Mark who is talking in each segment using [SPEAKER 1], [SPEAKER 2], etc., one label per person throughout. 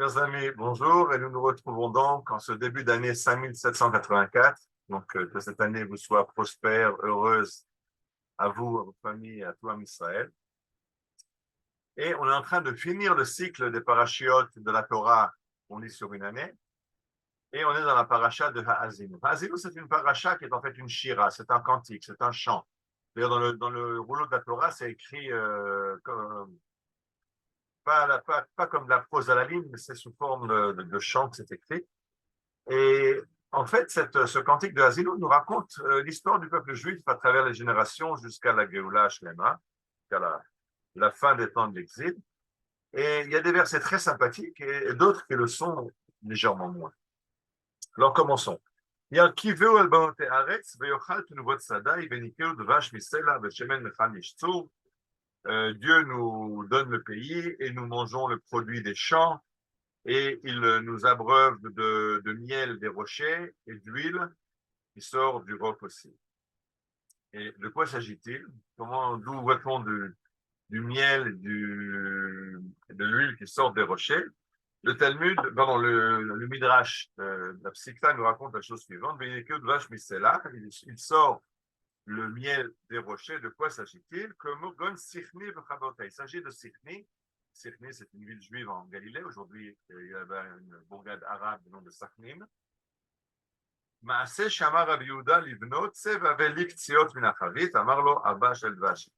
[SPEAKER 1] Chers amis, bonjour et nous nous retrouvons donc en ce début d'année 5784. Donc que cette année vous soit prospère, heureuse à vous, à votre famille et à tout l'homme Israël. Et on est en train de finir le cycle des parachiotes de la Torah qu'on lit sur une année. Et on est dans la paracha de Ha'azinu. Ha'azinu, c'est une paracha qui est en fait une shira, c'est un cantique, c'est un chant. D'ailleurs, dans le rouleau de la Torah, c'est écrit pas comme de la prose à la ligne, mais c'est sous forme de chant que c'est écrit. Et en fait, ce cantique de Ha'azinu nous raconte l'histoire du peuple juif à travers les générations jusqu'à la Géoula Shlema, jusqu'à la fin des temps de l'exil. Et il y a des versets très sympathiques et d'autres qui le sont légèrement moins. Alors commençons. Dieu nous donne le pays et nous mangeons le produit des champs et il nous abreuve de miel des rochers et d'huile qui sort du roc aussi. Et de quoi s'agit-il? D'où voit-on du miel de l'huile qui sort des rochers? Le Talmud, pardon, le Midrash, la Psikta nous raconte la chose suivante. Il sort le miel des rochers. De quoi s'agit-il? Il s'agit de Sichni. Sichni, c'est une ville juive en Galilée. Aujourd'hui, il y avait une bourgade arabe du nom de Sachnim. מעשה שאמר רבי יהודה לבנו צא והביא קציעות מן החבית, אמר לו אבא של דבשי.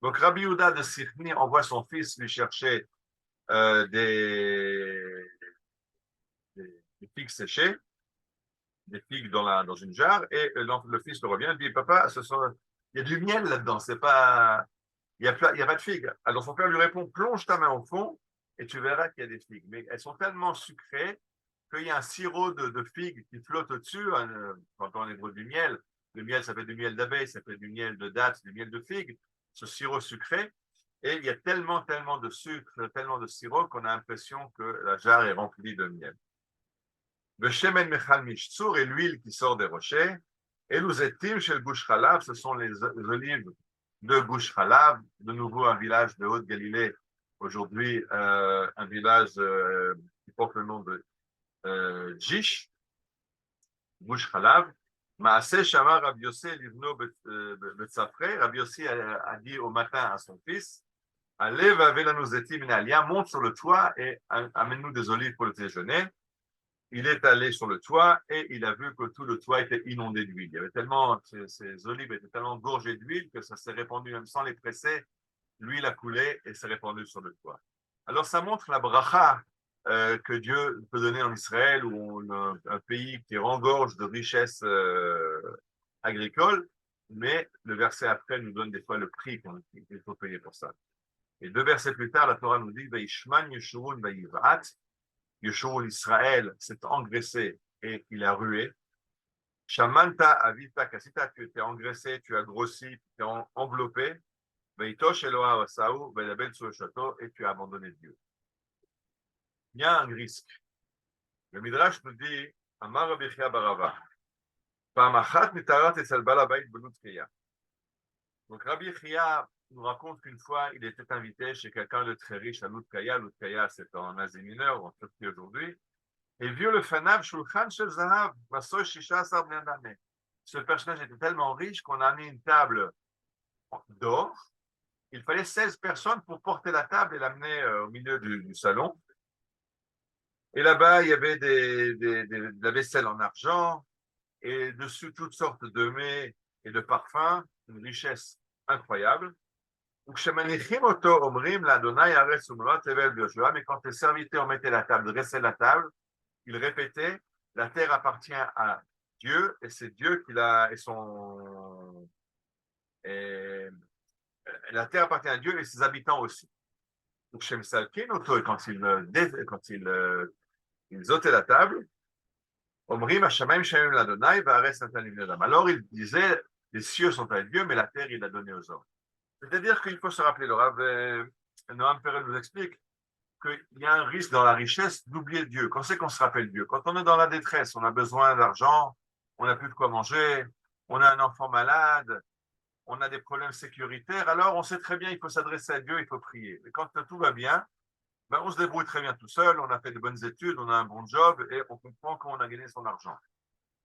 [SPEAKER 1] Donc Rabbi Yehuda de Sichni envoie son fils lui chercher des figues séchées, des figues dans une jarre, et le fils le revient et dit, papa, il y a du miel là-dedans, il n'y a pas de figues. Alors son père lui répond, plonge ta main au fond et tu verras qu'il y a des figues. Mais elles sont tellement sucrées qu'il y a un sirop de figues qui flotte au-dessus, quand on est du miel. Le miel, ça fait du miel d'abeille, ça fait du miel de dattes, du miel de figues, ce sirop sucré. Et il y a tellement de sucre, tellement de sirop qu'on a l'impression que la jarre est remplie de miel. Le shemen mechal mishtzur et l'huile qui sort des rochers. Et nous étim chez le Gush Chalav, ce sont les olives de Gush Chalav, de nouveau un village de Haute-Galilée, aujourd'hui un village qui porte le nom de Jish, Gush Chalav. Maaseh Shamar Rabbi Yossi livno betzafre. Rabbi Yossi a dit au matin à son fils, allez, va nous étim inalia, monte sur le toit et amène-nous des olives pour le déjeuner. Il est allé sur le toit et il a vu que tout le toit était inondé d'huile. Il y avait tellement, ces olives étaient tellement gorgées d'huile que ça s'est répandu, même sans les presser, l'huile a coulé et s'est répandue sur le toit. Alors ça montre la bracha que Dieu peut donner en Israël, où on a un pays qui rengorge de richesses agricoles, mais le verset après nous donne des fois le prix qu'il faut payer pour ça. Et 2 versets plus tard, la Torah nous dit, Vaishman Yeshurun Vayivat. Yeshua l'Israël s'est engraissé et il a rué. Shamanta avita kasita, tu étais engraissé, tu as grossi, tu es enveloppé. Veitosh Eloah Wasaou, Vedabel sur le château et tu as abandonné Dieu. Il y a un risque. Le Midrash nous dit, Amar Rabbi Chia Barava, Pamachat mitarat etzal bal habayit benutkeya. Donc Rabbi Chia nous raconte qu'une fois, il était invité chez quelqu'un de très riche à Lutkaya. Lutkaya, c'est en Asie mineure, en Turquie aujourd'hui. Et vieux le Fanav Shulchan Shel Zahav, Masoy Shisha Asar Bnei Adam. Ce personnage était tellement riche qu'on a mis une table d'or. Il fallait 16 personnes pour porter la table et l'amener au milieu du salon. Et là-bas, il y avait de la vaisselle en argent et dessus toutes sortes de mets et de parfums, une richesse incroyable. Mais quand les serviteurs mettaient la table, dressaient la table, ils répétaient, la terre appartient à Dieu et c'est Dieu qui l'a la terre appartient à Dieu et ses habitants aussi. Donc quand ils ôtaient la table, alors il disait, les cieux sont à Dieu, mais la terre il l'a donnée aux hommes. C'est-à-dire qu'il faut se rappeler, le Rav Noam Perel nous explique qu'il y a un risque dans la richesse d'oublier Dieu. Quand c'est qu'on se rappelle Dieu? Quand on est dans la détresse, on a besoin d'argent, on n'a plus de quoi manger, on a un enfant malade, on a des problèmes sécuritaires, alors on sait très bien qu'il faut s'adresser à Dieu, il faut prier. Mais quand tout va bien, Ben, on se débrouille très bien tout seul, on a fait de bonnes études, on a un bon job et on comprend comment on a gagné son argent.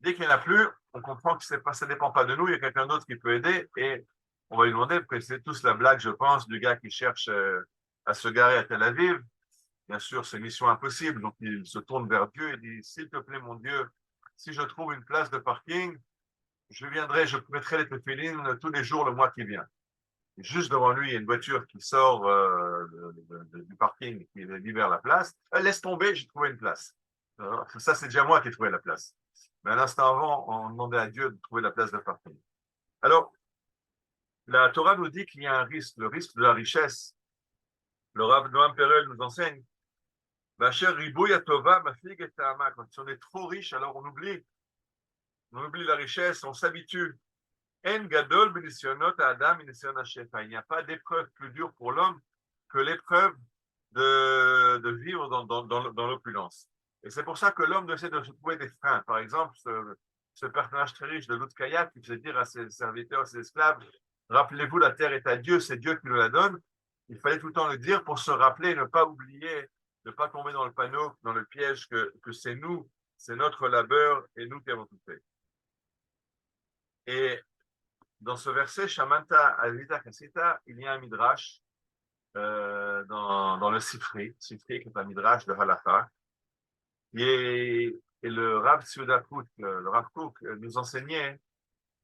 [SPEAKER 1] Dès qu'il n'y en a plus, on comprend que ça ne dépend pas de nous, il y a quelqu'un d'autre qui peut aider et on va lui demander, parce que c'est tous la blague, je pense, du gars qui cherche à se garer à Tel Aviv. Bien sûr, c'est mission impossible, donc il se tourne vers Dieu et dit, s'il te plaît, mon Dieu, si je trouve une place de parking, je viendrai, je mettrai les téfilines tous les jours le mois qui vient. Et juste devant lui, il y a une voiture qui sort du parking, qui libère la place. Laisse tomber, j'ai trouvé une place. Alors, ça, c'est déjà moi qui ai trouvé la place. Mais un instant avant, on demandait à Dieu de trouver la place de parking. Alors, la Torah nous dit qu'il y a un risque, le risque de la richesse. Le Rav Noam Perel nous enseigne, Vacher Ribouya Tova, ma fille et quand on est trop riche, alors on oublie la richesse, on s'habitue. En gadol b'nisyonot adam b'nisyon hashefa. Il n'y a pas d'épreuve plus dure pour l'homme que l'épreuve de vivre dans l'opulence. Et c'est pour ça que l'homme essaie de se trouver des freins. Par exemple, ce personnage très riche de Lutkaya qui faisait dire à ses serviteurs, ses esclaves, rappelez-vous, la terre est à Dieu, c'est Dieu qui nous la donne. Il fallait tout le temps le dire pour se rappeler, ne pas oublier, ne pas tomber dans le panneau, dans le piège que c'est nous, c'est notre labeur et nous qui avons tout fait. Et dans ce verset, Shamanta Alvita Kasita, il y a un midrash dans le Sifri qui est un midrash de Halakha. Et le Rav Tzudakut, le Rav Kook, nous enseignait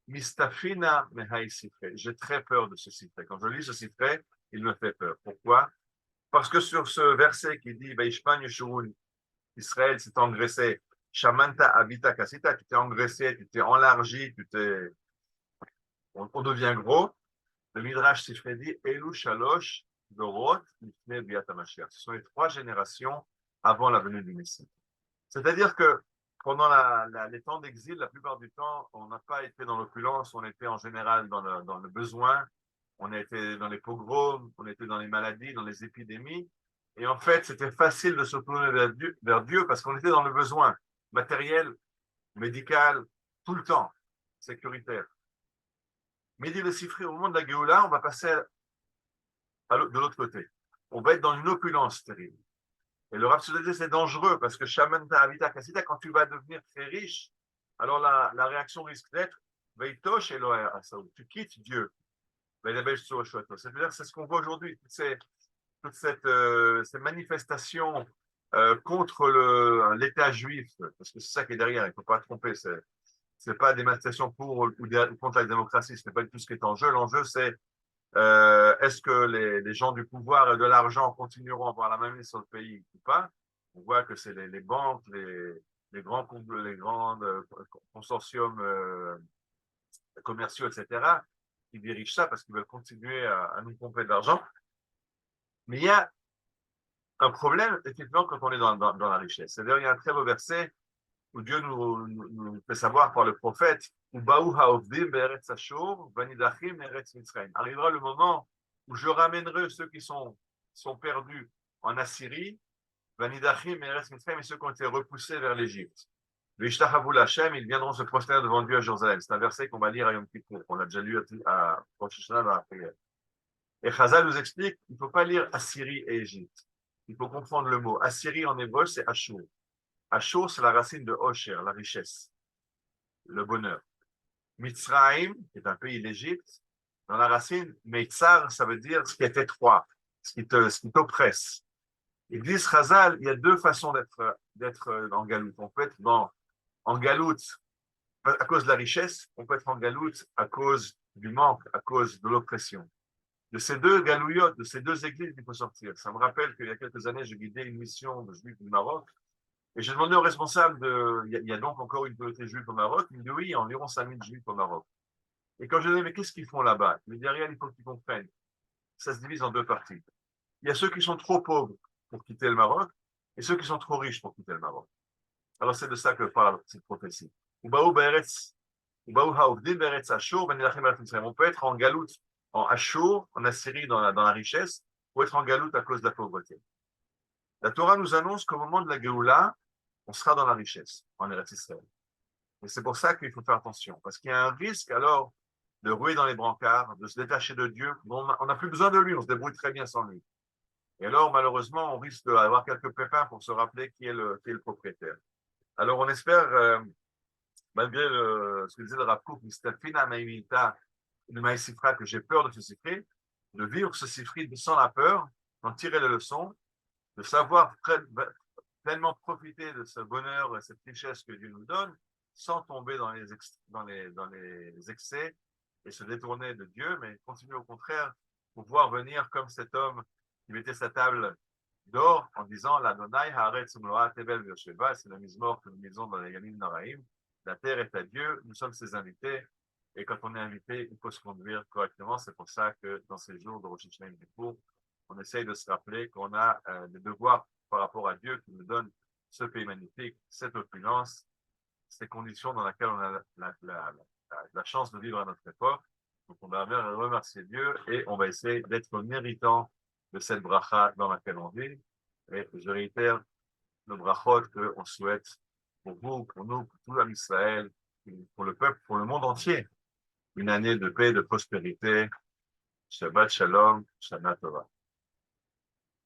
[SPEAKER 1] Mistafina Mehai Sifri. J'ai très peur de ce Sifri. Quand je lis ce Sifri, il me fait peur. Pourquoi? Parce que sur ce verset qui dit Vaishpan Yeshurun, Israël s'est engraissé, Shamanta Avita Kasita, tu t'es engraissé, tu t'es enlargi, on devient gros. Le Midrash Sifri dit Elu Shalosh Dorot Lifnei Biat HaMashiach. Ce sont les 3 générations avant la venue du Messie. C'est-à-dire que pendant les temps d'exil, la plupart du temps, on n'a pas été dans l'opulence, on était en général dans le besoin, on était dans les pogroms, on était dans les maladies, dans les épidémies. Et en fait, c'était facile de se tourner vers Dieu parce qu'on était dans le besoin matériel, médical, tout le temps, sécuritaire. Mais dit le Sifri, au moment de la Géoula, on va passer de l'autre côté. On va être dans une opulence terrible. Et le Rav Tzudakut, c'est dangereux parce que Shamanta Avita Kasita, quand tu vas devenir très riche, alors la réaction risque d'être Veitosh Elohe Asaou. Tu quittes Dieu. C'est-à-dire, c'est ce qu'on voit aujourd'hui, toutes ces manifestations contre l'État juif, parce que c'est ça qui est derrière, il ne faut pas tromper, c'est pas des manifestations pour ou contre la démocratie, ce n'est pas du tout ce qui est en jeu. L'enjeu, c'est est-ce que les gens du pouvoir et de l'argent continueront à avoir la main mise sur le pays ou pas? On voit que c'est les banques, les grands consortiums commerciaux, etc., qui dirigent ça parce qu'ils veulent continuer à nous pomper de l'argent. Mais il y a un problème, effectivement, quand on est dans la richesse. C'est-à-dire, il y a un très beau verset où Dieu nous fait savoir par le prophète arrivera le moment où je ramènerai ceux qui sont perdus en Assyrie, et ceux qui ont été repoussés vers l'Égypte. Ils viendront se prosterner devant Dieu à Jérusalem. C'est un verset qu'on va lire à Yom Kippour. On l'a déjà lu à Rosh Hashanah dans la prière. Et Chazal nous explique qu'il ne faut pas lire Assyrie et Égypte. Il faut comprendre le mot. Assyrie en hébreu, c'est Ashur. Ashur, c'est la racine de Osher, la richesse, le bonheur. Mitzraïm, qui est un pays d'Égypte, dans la racine, Meitzar, ça veut dire ce qui est étroit, ce qui t'oppresse. Et dit Chazal, il y a 2 façons d'être en galoute. On peut être en galoute à cause de la richesse, on peut être en galoute à cause du manque, à cause de l'oppression. De ces 2 galouillottes, de ces 2 églises, il faut sortir. Ça me rappelle qu'il y a quelques années, j'ai guidé une mission de juifs du Maroc. Et j'ai demandé au responsable il y a donc encore une communauté juive au Maroc. Il me dit oui, il y a environ 5000 juifs au Maroc. Et quand je lui ai dit, mais qu'est-ce qu'ils font là-bas? Il me dit, rien, il faut qu'ils comprennent. Ça se divise en 2 parties. Il y a ceux qui sont trop pauvres pour quitter le Maroc et ceux qui sont trop riches pour quitter le Maroc. Alors c'est de ça que parle cette prophétie. On peut être en galoute, en Ashur, en Assyrie, dans la richesse, ou être en galoute à cause de la pauvreté. La Torah nous annonce qu'au moment de la Géoula, on sera dans la richesse, en Eretz Israël. Et c'est pour ça qu'il faut faire attention, parce qu'il y a un risque alors de rouer dans les brancards, de se détacher de Dieu. On n'a plus besoin de lui, on se débrouille très bien sans lui. Et alors, malheureusement, on risque d'avoir quelques pépins pour se rappeler qui est le propriétaire. Alors, on espère, malgré ce que disait le Rav Kook, que j'ai peur de ce sifri, de vivre ce sifri sans la peur, d'en tirer les leçons, de savoir pleinement profiter de ce bonheur et cette richesse que Dieu nous donne, sans tomber dans les excès et se détourner de Dieu, mais continuer au contraire, pouvoir venir comme cet homme qui mettait sa table d'or en disant l'Adonai haaretz umloa tevel v'yosheva, c'est la mizmor que nous lisons dans les Yamim Naraim. La terre est à Dieu, nous sommes ses invités, et quand on est invité, il faut se conduire correctement. C'est pour ça que dans ces jours de Rosh Hashanah Yom, on essaye de se rappeler qu'on a des devoirs par rapport à Dieu qui nous donne ce pays magnifique, cette opulence, ces conditions dans lesquelles on a la chance de vivre à notre époque. Donc, on va remercier Dieu et on va essayer d'être méritant de cette bracha dans laquelle on vit. Et je réitère le brachot qu'on souhaite pour vous, pour nous, pour tout l'homme Israël, pour le peuple, pour le monde entier. Une année de paix, de prospérité. Shabbat Shalom, Shana Tova.